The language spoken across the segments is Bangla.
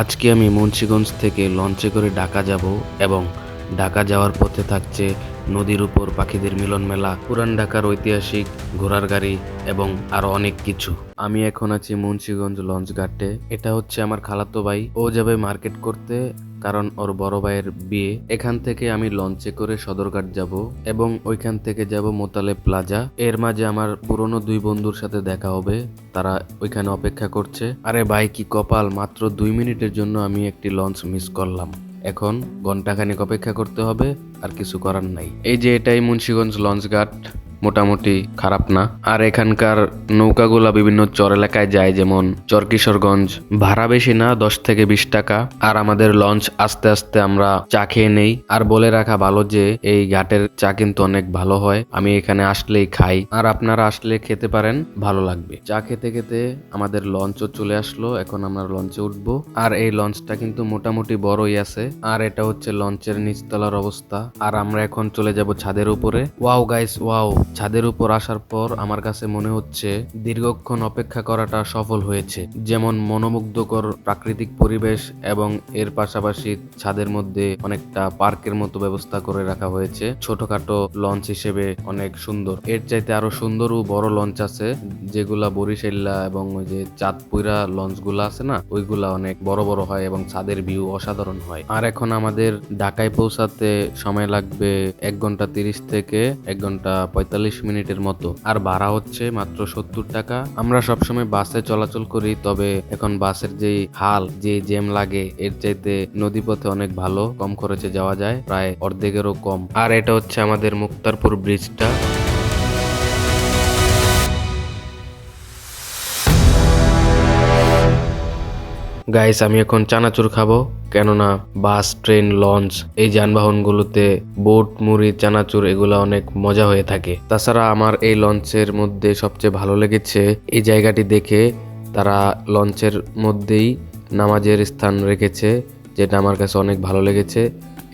আজকে আমি মুন্সিগঞ্জ থেকে লঞ্চে করে ঢাকা যাব এবং ঢাকা যাওয়ার পথে থাকছে নদীর উপর পাখিদের মিলন মেলা, পুরান ঢাকার ঐতিহাসিক ঘোড়ার গাড়ি এবং আরো অনেক কিছু। আমি এখন আছি মুন্সিগঞ্জ লঞ্চ ঘাটে। এটা হচ্ছে আমার খালাতো ভাই, ও যাবে মার্কেট করতে কারণ ওর বড় ভাইয়ের বিয়ে। এখান থেকে আমি লঞ্চে করে সদরঘাট যাব এবং ওইখান থেকে যাব মোতালেব প্লাজা। এর মাঝে আমার পুরনো দুই বন্ধুর সাথে দেখা হবে, তারা ওইখানে অপেক্ষা করছে। আরে ভাই কি কপাল, মাত্র 2 মিনিটের জন্য আমি একটি লঞ্চ মিস করলাম। এখন ঘন্টাখানেক অপেক্ষা করতে হবে, আর কিছু করার নাই। এই যে এটাই মুন্সিগঞ্জ লঞ্চ ঘাট, মোটামুটি খারাপ না। আর এখানকার নৌকাগুলা বিভিন্ন চর এলাকায় যায়, যেমন চর কিশোরগঞ্জ। ভাড়া বেশি না, 10 থেকে 20 টাকা। আর আমাদের লঞ্চ আস্তে আস্তে আমরা চা খেয়ে নেই। আর বলে রাখা ভালো যে এই ঘাটের চা কিন্তু অনেক ভালো হয়, আমি এখানে আসলেই খাই, আর আপনারা আসলে খেতে পারেন, ভালো লাগবে। চা খেতে খেতে আমাদের লঞ্চও চলে আসলো, এখন আমরা লঞ্চে উঠবো। আর এই লঞ্চটা কিন্তু মোটামুটি বড়ই আছে। আর এটা হচ্ছে লঞ্চের নিচতলার অবস্থা। আর আমরা এখন চলে যাব ছাদের উপরে। ওয়াও গাইস ওয়াও, ছাদের উপর আসার পর আমার কাছে মনে হচ্ছে দীর্ঘক্ষণ অপেক্ষা করাটা সফল হয়েছে। যেমন মনোমুগ্ধকর প্রাকৃতিক পরিবেশ এবং এর পাশাপাশি ছাদের মধ্যে অনেকটা পার্কের মতো ব্যবস্থা করে রাখা হয়েছে। ছোটখাটো লঞ্চ হিসেবে অনেক সুন্দর। এর চাইতে আরো সুন্দর ও বড় লঞ্চ আছে, যেগুলা বরিশাল্লা এবং ওই যে চাঁদপুরা লঞ্চ গুলা আছে না, ওইগুলা অনেক বড় বড় হয় এবং ছাদের ভিউ অসাধারণ হয়। আর এখন আমাদের ঢাকায় পৌঁছাতে সময় লাগবে 1 ঘন্টা 30 থেকে 1 ঘন্টা 45 মিনিটের মতো। আর ভাড়া হচ্ছে মাত্র 70 টাকা। আমরা সবসময় বাসে চলাচল করি, তবে এখন বাসের যেই হাল, যে জ্যাম লাগে, এর চাইতে নদীপথে অনেক ভালো, কম খরচে যাওয়া যায়, প্রায় অর্ধেকেরও কম। আর এটা হচ্ছে আমাদের মুক্তারপুর ব্রিজটা। গাইস আমি এখন চানাচুর খাবো, কেননা বাস, ট্রেন, লঞ্চ এই যানবাহনগুলোতে বোট, মুড়ি, চানাচুর এগুলো অনেক মজা হয়ে থাকে। তাছাড়া আমার এই লঞ্চের মধ্যে সবচেয়ে ভালো লেগেছে এই জায়গাটি দেখে, তারা লঞ্চের মধ্যেই নামাজের স্থান রেখেছে, যেটা আমার কাছে অনেক ভালো লেগেছে।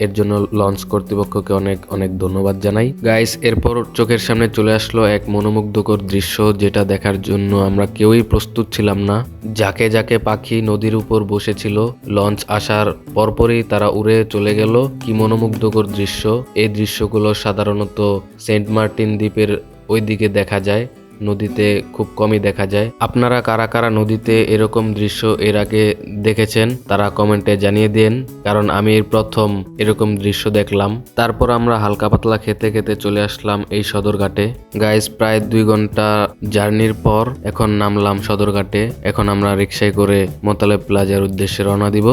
এর জন্য লঞ্চ কর্তৃপক্ষকে অনেক অনেক ধন্যবাদ জানাই। গাইস এরপর চোখের সামনে চলে আসলো এক মনোমুগ্ধকর দৃশ্য, যেটা দেখার জন্য আমরা কেউই প্রস্তুত ছিলাম না। যাকে যাকে পাখি নদীর উপর বসেছিল, লঞ্চ আসার পরপরই তারা উড়ে চলে গেল। কি মনোমুগ্ধকর দৃশ্য! এই দৃশ্যগুলো সাধারণত সেন্ট মার্টিন দ্বীপের ওই দিকে দেখা যায়, নদীতে খুব কমই দেখা যায়। আপনারা কারা কারা নদীতে এরকম দৃশ্য এর আগে দেখেছেন তারা কমেন্টে জানিয়ে দেন, কারণ আমি এর প্রথম এরকম দৃশ্য দেখলাম। তারপর আমরা হালকা পাতলা খেতে খেতে চলে আসলাম এই সদরঘাটে। গাইস প্রায় 2 ঘন্টা জার্নির পর এখন নামলাম সদরঘাটে। এখন আমরা রিকশায় করে মোতালেব প্লাজার উদ্দেশ্যে রওনা দিব।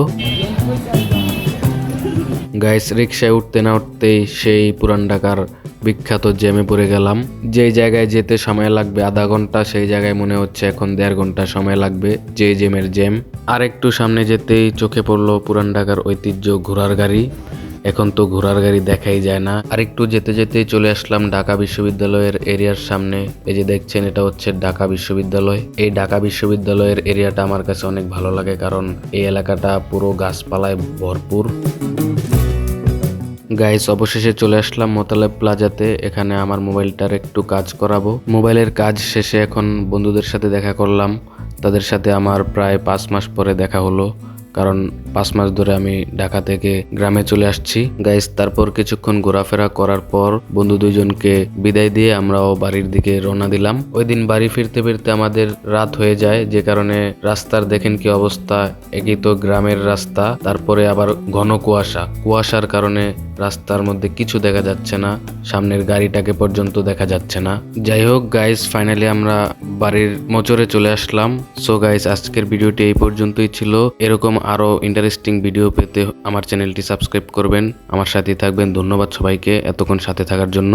গাইস রিকশায় উঠতে না উঠতেই সেই পুরান ঢাকার বিখ্যাত জ্যামে পড়ে গেলাম। যেই জায়গায় যেতে সময় লাগবে আধা ঘন্টা, সেই জায়গায় মনে হচ্ছে এখন 1.5 ঘন্টা সময় লাগবে, যে জ্যামের জ্যাম। আর একটু সামনে যেতেই চোখে পড়লো পুরান ঢাকার ঐতিহ্য ঘোড়ার গাড়ি। এখন তো ঘোড়ার গাড়ি দেখাই যায় না। আর একটু যেতে যেতেই চলে আসলাম ঢাকা বিশ্ববিদ্যালয়ের এরিয়ার সামনে। এই যে দেখছেন, এটা হচ্ছে ঢাকা বিশ্ববিদ্যালয়। এই ঢাকা বিশ্ববিদ্যালয়ের এরিয়াটা আমার কাছে অনেক ভালো লাগে, কারণ এই এলাকাটা পুরো গাছপালায় ভরপুর। গাইস অবশেষে চলে আসলাম মোতালেব প্লাজাতে। এখানে আমার মোবাইলটার একটু কাজ করাবো। মোবাইলের কাজ শেষে এখন বন্ধুদের সাথে দেখা করলাম। তাদের সাথে আমার প্রায় 5 মাস পরে দেখা হলো, কারণ 5 মাস ধরে আমি ঢাকা থেকে গ্রামে চলে আসছি। গাইস তারপর কিছুক্ষণ ঘোরাফেরা করার পর বন্ধু দুইজনকে বিদায় দিয়ে আমরাও বাড়ির দিকে রওনা দিলাম। ওই দিন বাড়ি ফিরতে ফিরতে আমাদের রাত হয়ে যায়, যে কারণে রাস্তার দেখেন কি অবস্থা। একই তো গ্রামের রাস্তা, তারপরে আবার ঘন কুয়াশার কারণে রাস্তার মধ্যে কিছু দেখা যাচ্ছে না, সামনের গাড়িটাকে পর্যন্ত দেখা যাচ্ছে না। যাই হোক গাইস, ফাইনালি আমরা বাড়ির মোচরে চলে আসলাম। সো গাইস আজকের ভিডিওটি এই পর্যন্তই ছিল। এরকম আরো ইন্টারেস্টিং ভিডিও পেতে আমার চ্যানেলটি সাবস্ক্রাইব করবেন, আমার সাথেই থাকবেন। ধন্যবাদ সবাইকে এতক্ষণ সাথে থাকার জন্য।